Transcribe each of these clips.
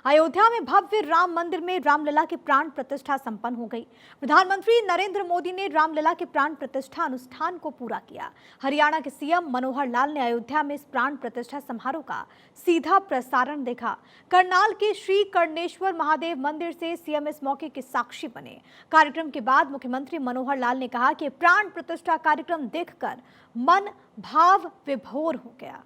अयोध्या में भव्य राम मंदिर में रामलला की प्राण प्रतिष्ठा संपन्न हो गई। प्रधानमंत्री नरेंद्र मोदी ने रामलला के प्राण प्रतिष्ठा अनुष्ठान को पूरा किया। हरियाणा के सीएम मनोहर लाल ने अयोध्या में इस प्राण प्रतिष्ठा समारोह का सीधा प्रसारण देखा। करनाल के श्री कर्णेश्वर महादेव मंदिर से सीएम इस मौके के साक्षी बने। कार्यक्रम के बाद मुख्यमंत्री मनोहर लाल ने कहा कि प्राण प्रतिष्ठा कार्यक्रम देखकर मन भाव विभोर हो गया।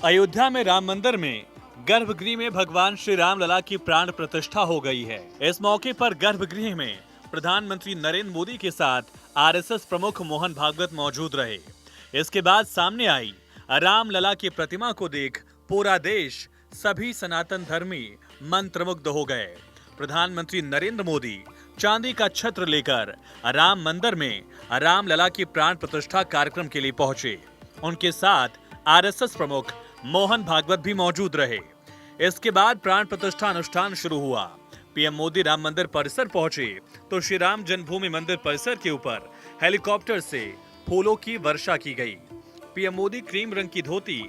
अयोध्या में राम मंदिर में गर्भगृह में भगवान श्री राम लला की प्राण प्रतिष्ठा हो गई है। इस मौके पर गर्भगृह में प्रधानमंत्री नरेंद्र मोदी के साथ आरएसएस प्रमुख मोहन भागवत मौजूद रहे। इसके बाद सामने आई राम लला की प्रतिमा को देख पूरा देश, सभी सनातन धर्मी मंत्रमुग्ध हो गए। प्रधानमंत्री नरेंद्र मोदी चांदी का छत्र लेकर राम मंदिर में राम लला की प्राण प्रतिष्ठा कार्यक्रम के लिए पहुंचे। उनके साथ आरएसएस प्रमुख मोहन भागवत भी मौजूद रहे। इसके बाद प्राण प्रतिष्ठा अनुष्ठान शुरू हुआ। पीएम मोदी राम मंदिर परिसर पहुंचे तो श्री राम जन्मभूमि मंदिर परिसर के ऊपर हेलीकॉप्टर से फूलों की वर्षा की गई। पीएम मोदी क्रीम रंग की धोती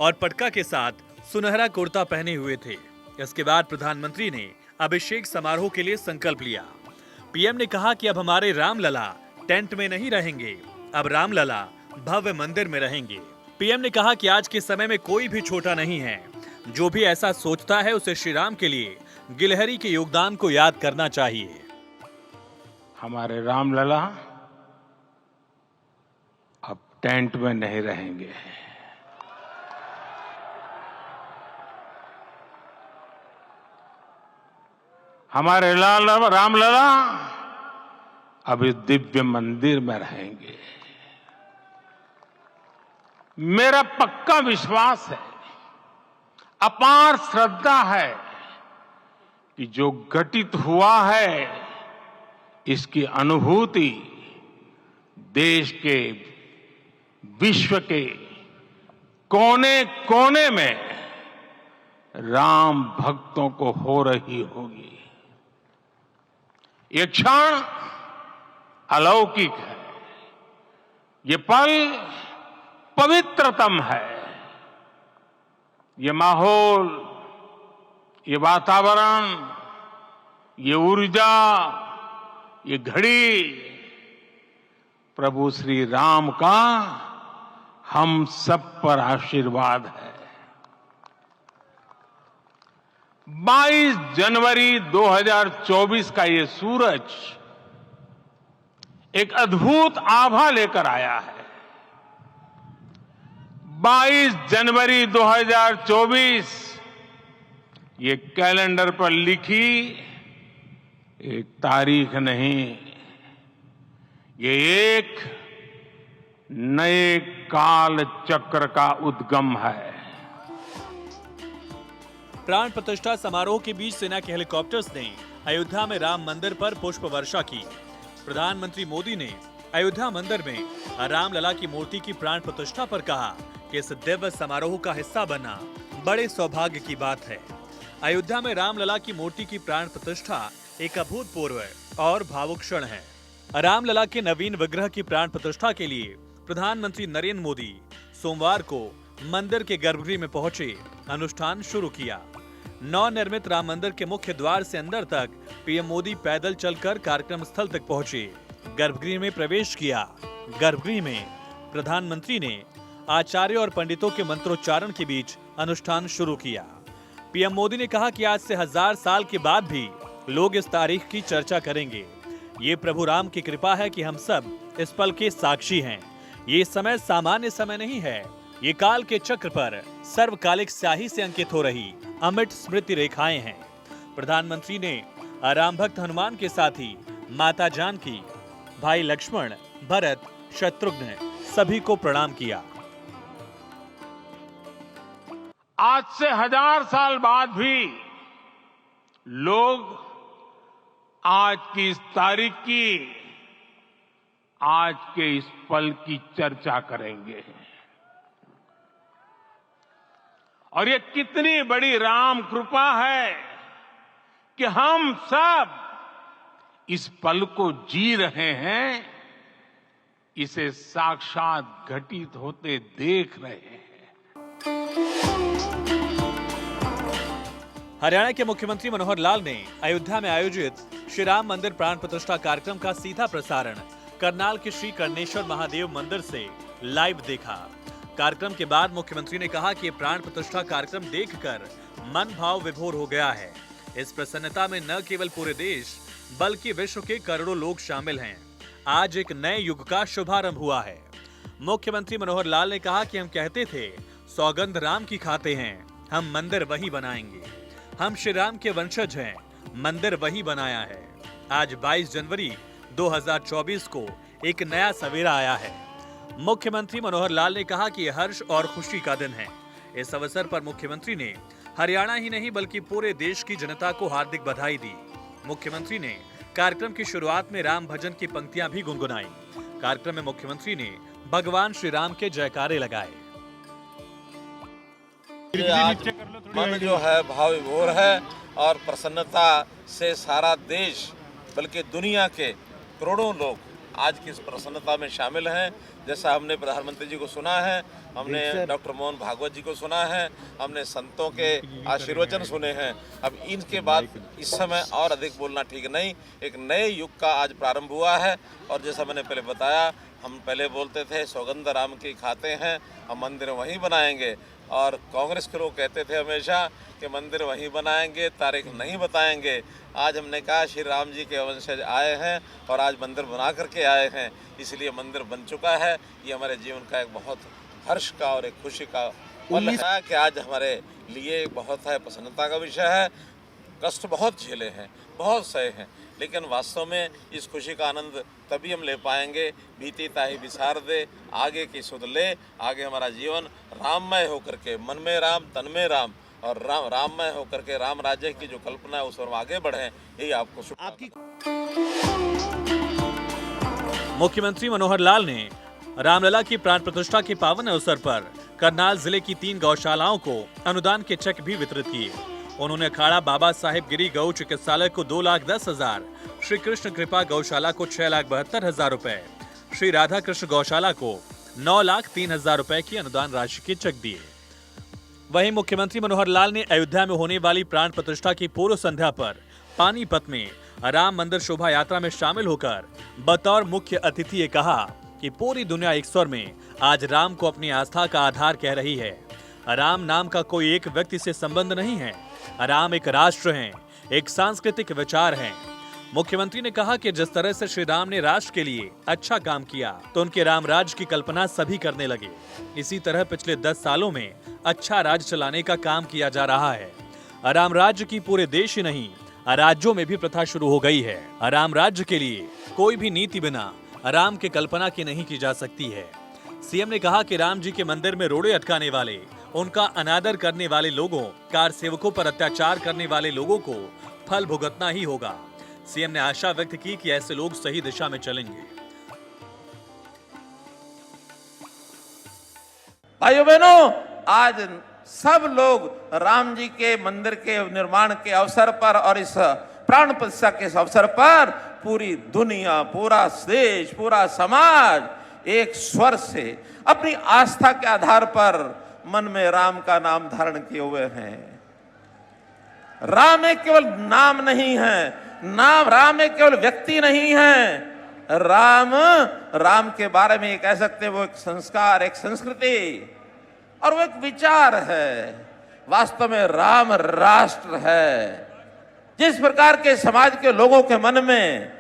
और पटका के साथ सुनहरा कुर्ता पहने हुए थे। इसके बाद प्रधानमंत्री ने अभिषेक समारोह के लिए संकल्प लिया। पीएम ने कहा कि अब हमारे राम लला टेंट में नहीं रहेंगे, अब राम लला भव्य मंदिर में रहेंगे। पीएम ने कहा कि आज के समय में कोई भी छोटा नहीं है। जो भी ऐसा सोचता है उसे श्री राम के लिए गिलहरी के योगदान को याद करना चाहिए। हमारे रामलला अब टेंट में नहीं रहेंगे। हमारे रामलला अब इस दिव्य मंदिर में रहेंगे। मेरा पक्का विश्वास है, अपार श्रद्धा है कि जो घटित हुआ है इसकी अनुभूति देश के, विश्व के कोने कोने में राम भक्तों को हो रही होगी। ये क्षण अलौकिक है, ये पल पवित्रतम है। ये माहौल, ये वातावरण, ये ऊर्जा, ये घड़ी प्रभु श्री राम का हम सब पर आशीर्वाद है। 22 जनवरी 2024 का ये सूरज एक अद्भुत आभा लेकर आया है। 22 जनवरी 2024 ये कैलेंडर पर लिखी एक तारीख नहीं, ये एक नए काल चक्र का उद्गम है। प्राण प्रतिष्ठा समारोह के बीच सेना के हेलीकॉप्टर्स ने अयोध्या में राम मंदिर पर पुष्प वर्षा की। प्रधानमंत्री मोदी ने अयोध्या मंदिर में रामलला की मूर्ति की प्राण प्रतिष्ठा पर कहा कि इस दिव्य समारोह का हिस्सा बनना बड़े सौभाग्य की बात है। अयोध्या में रामलला की मूर्ति की प्राण प्रतिष्ठा एक अभूतपूर्व और भावुक क्षण है। रामलला के नवीन विग्रह की प्राण प्रतिष्ठा के लिए प्रधानमंत्री नरेंद्र मोदी सोमवार को मंदिर के गर्भगृह में पहुंचे, अनुष्ठान शुरू किया। नवनिर्मित राम मंदिर के मुख्य द्वार से अंदर तक पीएम मोदी पैदल चलकर कार्यक्रम स्थल तक पहुंचे, गर्भगृह में प्रवेश किया। गर्भगृह में प्रधानमंत्री ने आचार्य और पंडितों के मंत्रोच्चारण के बीच अनुष्ठान शुरू किया। पीएम मोदी ने कहा कि आज से 1000 साल के बाद भी लोग इस तारीख की चर्चा करेंगे। ये प्रभु राम की कृपा है कि हम सब इस पल के साक्षी हैं। ये समय सामान्य समय नहीं है, ये काल के चक्र पर सर्वकालिक स्याही से अंकित हो रही अमिट स्मृति रेखाएं हैं। प्रधानमंत्री ने राम भक्त हनुमान के साथ ही माता जानकी, भाई लक्ष्मण, भरत, शत्रुघ्न सभी को प्रणाम किया। आज से 1000 साल बाद भी लोग आज की इस तारीख की, आज के इस पल की चर्चा करेंगे। और ये कितनी बड़ी राम कृपा है कि हम सब इस पल को जी रहे हैं, इसे साक्षात घटित होते देख रहे हैं। हरियाणा के मुख्यमंत्री मनोहर लाल ने अयोध्या में आयोजित श्री राम मंदिर प्राण प्रतिष्ठा कार्यक्रम का सीधा प्रसारण करनाल के श्री कर्णेश्वर महादेव मंदिर से लाइव देखा। कार्यक्रम के बाद मुख्यमंत्री ने कहा कि प्राण प्रतिष्ठा कार्यक्रम देखकर मन भाव विभोर हो गया है। इस प्रसन्नता में न केवल पूरे देश बल्कि विश्व के करोड़ों लोग शामिल हैं। आज एक नए युग का शुभारंभ हुआ है। मुख्यमंत्री मनोहर लाल ने कहा कि हम कहते थे सौगंध राम की खाते हैं, हम मंदिर वही बनाएंगे। हम श्री राम के वंशज हैं, मंदिर वही बनाया है। आज 22 जनवरी 2024 को एक नया सवेरा आया है। मुख्यमंत्री मनोहर लाल ने कहा कि यह हर्ष और खुशी का दिन है। इस अवसर पर मुख्यमंत्री ने हरियाणा ही नहीं बल्कि पूरे देश की जनता को हार्दिक बधाई दी। मुख्यमंत्री ने कार्यक्रम की शुरुआत में राम भजन की पंक्तियां भी गुनगुनाई। कार्यक्रम में मुख्यमंत्री ने भगवान श्री राम के जयकारे लगाए। आज मन जो है भाव विभोर है और प्रसन्नता से सारा देश बल्कि दुनिया के करोड़ों लोग आज की इस प्रसन्नता में शामिल हैं। जैसा हमने प्रधानमंत्री जी को सुना है, हमने डॉक्टर मोहन भागवत जी को सुना है, हमने संतों के आशीर्वचन सुने हैं। अब इनके बाद इस समय और अधिक बोलना ठीक नहीं। एक नए युग का आज प्रारंभ हुआ है और जैसा मैंने पहले बताया, हम पहले बोलते थे सौगंध राम की खाते हैं, हम मंदिर वहीं बनाएंगे। और कांग्रेस के लोग कहते थे हमेशा कि मंदिर वहीं बनाएंगे, तारीख नहीं बताएंगे। आज हमने कहा श्री राम जी के वंशज आए हैं और आज मंदिर बना करके आए हैं, इसलिए मंदिर बन चुका है। ये हमारे जीवन का एक बहुत हर्ष का और एक खुशी का पल है कि आज हमारे लिए बहुत है प्रसन्नता का विषय है। कष्ट बहुत झेले हैं, बहुत सहे हैं, लेकिन वास्तव में इस खुशी का आनंद तभी हम ले पाएंगे। बीती ताही विसार दे, आगे की सुध ले। आगे हमारा जीवन राममय होकर के, मन में राम तन में राम और राममय होकर के राम राज्य की जो कल्पना है उस पर हम आगे बढ़ें, यही आपको शुभकामनाएं। मुख्यमंत्री मनोहर लाल ने रामलला की प्राण प्रतिष्ठा के पावन अवसर पर करनाल जिले की 3 गौशालाओं को अनुदान के चेक भी वितरित किए। उन्होंने अखाड़ा बाबा साहेब गिरी गौ चिकित्सालय को 2,10,000, श्री कृष्ण कृपा गौशाला को 6,72,000 रुपए, श्री राधा कृष्ण गौशाला को 9,03,000 रुपए की अनुदान राशि के चेक दिए। वहीं मुख्यमंत्री मनोहर लाल ने अयोध्या में होने वाली प्राण प्रतिष्ठा की पूर्व संध्या पर पानीपत में राम मंदिर शोभा यात्रा में शामिल होकर बतौर मुख्य अतिथि ये कहा कि पूरी दुनिया एक स्वर में आज राम को अपनी आस्था का आधार कह रही है। राम नाम का कोई एक व्यक्ति से संबंध नहीं है, राम एक राष्ट्र है, एक सांस्कृतिक विचार है। मुख्यमंत्री ने कहा कि जिस तरह से श्री राम ने राष्ट्र के लिए अच्छा काम किया तो उनके राम राज्य की कल्पना सभी करने लगे। इसी तरह पिछले 10 सालों में अच्छा राज्य चलाने का काम किया जा रहा है। राम राज्य की पूरे देश ही नहीं, राज्यों में भी प्रथा शुरू हो गई है। राम राज्य के लिए कोई भी नीति बिना राम की कल्पना की नहीं की जा सकती है। सीएम ने कहा कि राम जी के मंदिर में रोड़े अटकाने वाले, उनका अनादर करने वाले लोगों, कार सेवकों पर अत्याचार करने वाले लोगों को फल भुगतना ही होगा। सीएम ने आशा व्यक्त की कि ऐसे लोग सही दिशा में चलेंगे। भाइयों बहनों, आज सब लोग राम जी के मंदिर के निर्माण के अवसर पर और इस प्राण प्रतिष्ठा के अवसर पर पूरी दुनिया, पूरा देश, पूरा समाज एक स्वर से अपनी आस्था के आधार पर मन में राम का नाम धारण किए हुए हैं। राम एक केवल नाम नहीं है, राम एक केवल व्यक्ति नहीं है। राम के बारे में ये कह सकते हैं वो एक संस्कार, एक संस्कृति और वो एक विचार है। वास्तव में राम राष्ट्र है। जिस प्रकार के समाज के लोगों के मन में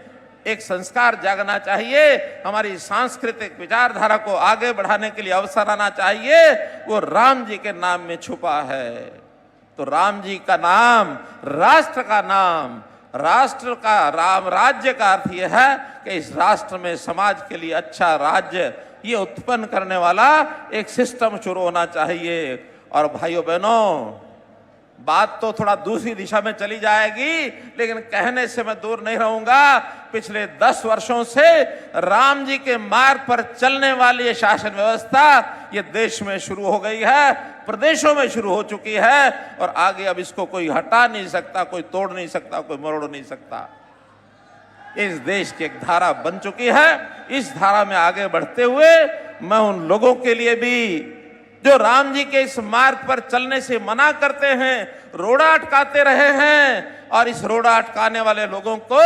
एक संस्कार जागना चाहिए, हमारी सांस्कृतिक विचारधारा को आगे बढ़ाने के लिए अवसर आना चाहिए, वो राम जी के नाम में छुपा है। तो राम जी का नाम, राष्ट्र का नाम, राष्ट्र का राम राज्य का अर्थ यह है कि इस राष्ट्र में समाज के लिए अच्छा राज्य ये उत्पन्न करने वाला एक सिस्टम शुरू होना चाहिए। और भाइयों बहनों, बात तो थोड़ा दूसरी दिशा में चली जाएगी, लेकिन कहने से मैं दूर नहीं रहूंगा। पिछले 10 वर्षों से राम जी के मार्ग पर चलने वाली ये शासन व्यवस्था ये देश में शुरू हो गई है, प्रदेशों में शुरू हो चुकी है, और आगे अब इसको कोई हटा नहीं सकता, कोई तोड़ नहीं सकता, कोई मरोड़ नहीं सकता। इस देश की एक धारा बन चुकी है। इस धारा में आगे बढ़ते हुए मैं उन लोगों के लिए भी जो राम जी के इस मार्ग पर चलने से मना करते हैं, रोड़ा अटकाते रहे हैं, और इस रोड़ा अटकाने वाले लोगों को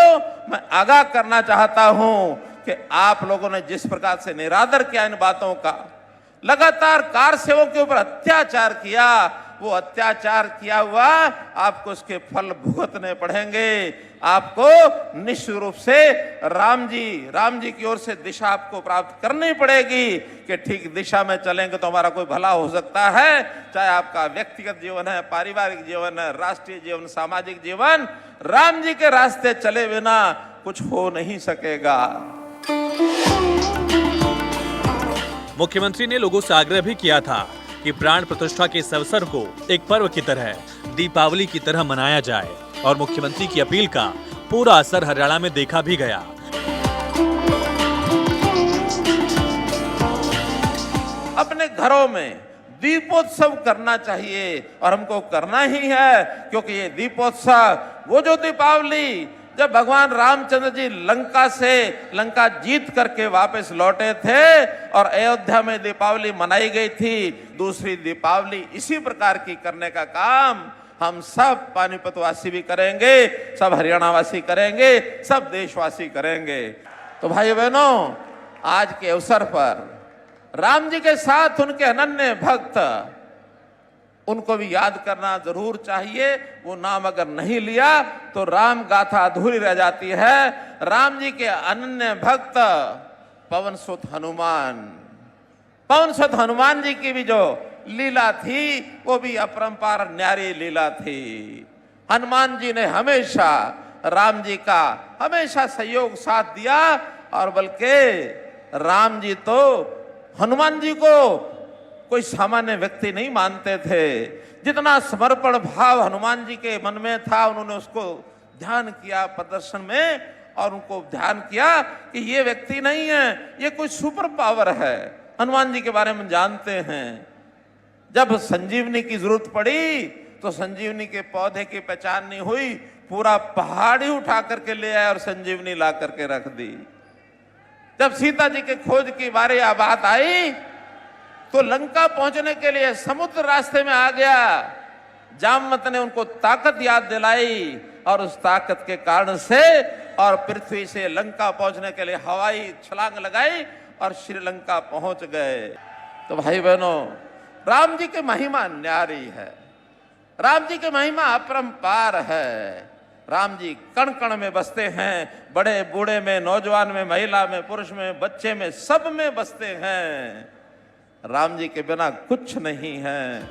मैं आगाह करना चाहता हूं कि आप लोगों ने जिस प्रकार से निरादर किया इन बातों का, लगातार कार सेवकों के ऊपर अत्याचार किया, वो अत्याचार किया हुआ आपको उसके फल भुगतने पड़ेंगे। आपको निश्चित रूप से राम जी की ओर से दिशा आपको प्राप्त करनी पड़ेगी कि ठीक दिशा में चलेंगे तो हमारा कोई भला हो सकता है। चाहे आपका व्यक्तिगत जीवन है, पारिवारिक जीवन है, राष्ट्रीय जीवन, सामाजिक जीवन, राम जी के रास्ते चले बिना कुछ हो नहीं सकेगा। मुख्यमंत्री ने लोगों से आग्रह भी किया था कि प्राण प्रतिष्ठा के इस अवसर को एक पर्व की तरह, दीपावली की तरह मनाया जाए, और मुख्यमंत्री की अपील का पूरा असर हरियाणा में देखा भी गया। अपने घरों में दीपोत्सव करना चाहिए, और हमको करना ही है, क्योंकि ये दीपोत्सव, वो जो दीपावली जब भगवान रामचंद्र जी लंका जीत करके वापस लौटे थे और अयोध्या में दीपावली मनाई गई थी, दूसरी दीपावली इसी प्रकार की करने का काम हम सब पानीपत वासी भी करेंगे, सब हरियाणा वासी करेंगे, सब देशवासी करेंगे। तो भाई बहनों, आज के अवसर पर राम जी के साथ उनके अनन्य भक्त, उनको भी याद करना जरूर चाहिए। वो नाम अगर नहीं लिया तो राम गाथा अधूरी रह जाती है। राम जी के अनन्य भक्त पवन सुत हनुमान जी की भी जो लीला थी वो भी अपरंपार न्यारी लीला थी। हनुमान जी ने हमेशा राम जी का हमेशा सहयोग साथ दिया, और बल्कि राम जी तो हनुमान जी को कोई सामान्य व्यक्ति नहीं मानते थे। जितना समर्पण भाव हनुमान जी के मन में था, उन्होंने उसको ध्यान किया प्रदर्शन में, और उनको ध्यान किया कि ये व्यक्ति नहीं है, ये कोई सुपर पावर है। हनुमान जी के बारे में जानते हैं। जब संजीवनी की जरूरत पड़ी तो संजीवनी के पौधे की पहचान नहीं हुई, पूरा पहाड़ ही उठा करके ले आए और संजीवनी ला करके रख दी। जब सीता जी के खोज की बारी बात आई तो लंका पहुंचने के लिए समुद्र रास्ते में आ गया। जामवंत ने उनको ताकत याद दिलाई, और उस ताकत के कारण से और पृथ्वी से लंका पहुंचने के लिए हवाई छलांग लगाई और श्रीलंका पहुंच गए। तो भाई बहनों, राम जी की महिमा न्यारी है, राम जी की महिमा अपरंपार है। राम जी कण कण में बसते हैं, बड़े बूढ़े में, नौजवान में, महिला में, पुरुष में, बच्चे में, सब में बसते हैं। राम जी के बिना कुछ नहीं है।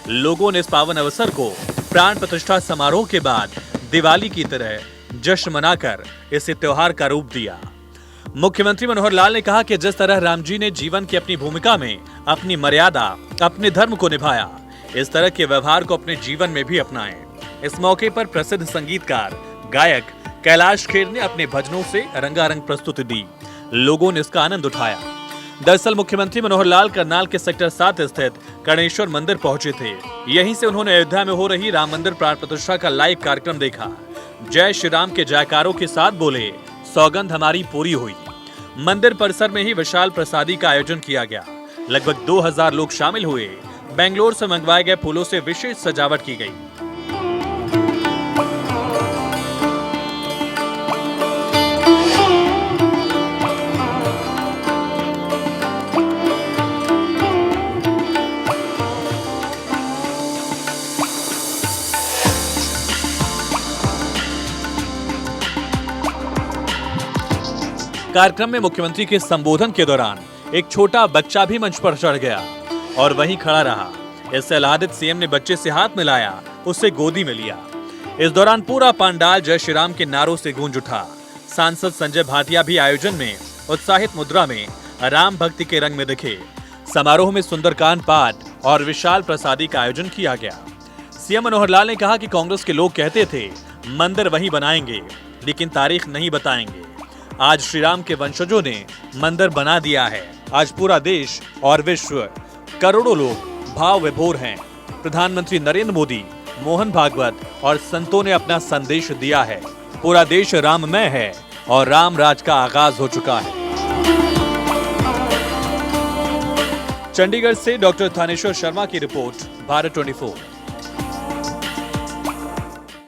लोगों ने इस पावन अवसर को प्राण प्रतिष्ठा समारोह के बाद दिवाली की तरह जश्न मनाकर इसे त्योहार का रूप दिया। मुख्यमंत्री मनोहर लाल ने कहा कि जिस तरह राम जी ने जीवन की अपनी भूमिका में अपनी मर्यादा, अपने धर्म को निभाया, इस तरह के व्यवहार को अपने जीवन में भी अपनाएं। इस मौके पर प्रसिद्ध संगीतकार गायक कैलाश खेर ने अपने भजनों से रंगारंग प्रस्तुति दी। लोगों ने इसका आनंद उठाया। दरअसल मुख्यमंत्री मनोहर लाल करनाल के सेक्टर 7 स्थित कर्णेश्वर मंदिर पहुंचे थे। यहीं से उन्होंने अयोध्या में हो रही राम मंदिर प्राण प्रतिष्ठा का लाइव कार्यक्रम देखा। जय श्री राम के जयकारों के साथ बोले, सौगंध हमारी पूरी हुई। मंदिर परिसर में ही विशाल प्रसादी का आयोजन किया गया। लगभग 2000 लोग शामिल हुए। बेंगलोर से मंगवाए गए फूलों से विशेष सजावट की गई। कार्यक्रम में मुख्यमंत्री के संबोधन के दौरान एक छोटा बच्चा भी मंच पर चढ़ गया और वहीं खड़ा रहा। इससे आह्लादित सीएम ने बच्चे से हाथ मिलाया, उसे गोदी में लिया। इस दौरान पूरा पंडाल जय श्री राम के नारों से गूंज उठा। सांसद संजय भाटिया भी आयोजन में उत्साहित मुद्रा में राम भक्ति के रंग में दिखे। समारोह में सुंदरकांड पाठ और विशाल प्रसादी का आयोजन किया गया। सीएम मनोहर लाल ने कहा कि कांग्रेस के लोग कहते थे मंदिर वहीं बनाएंगे, लेकिन तारीख नहीं बताएंगे। आज श्री राम के वंशजों ने मंदिर बना दिया है। आज पूरा देश और विश्व, करोड़ों लोग भाव विभोर हैं। प्रधानमंत्री नरेंद्र मोदी, मोहन भागवत और संतों ने अपना संदेश दिया है। पूरा देश राममय है और राम राज का आगाज हो चुका है। चंडीगढ़ से डॉक्टर थानेश्वर शर्मा की रिपोर्ट, भारत 24।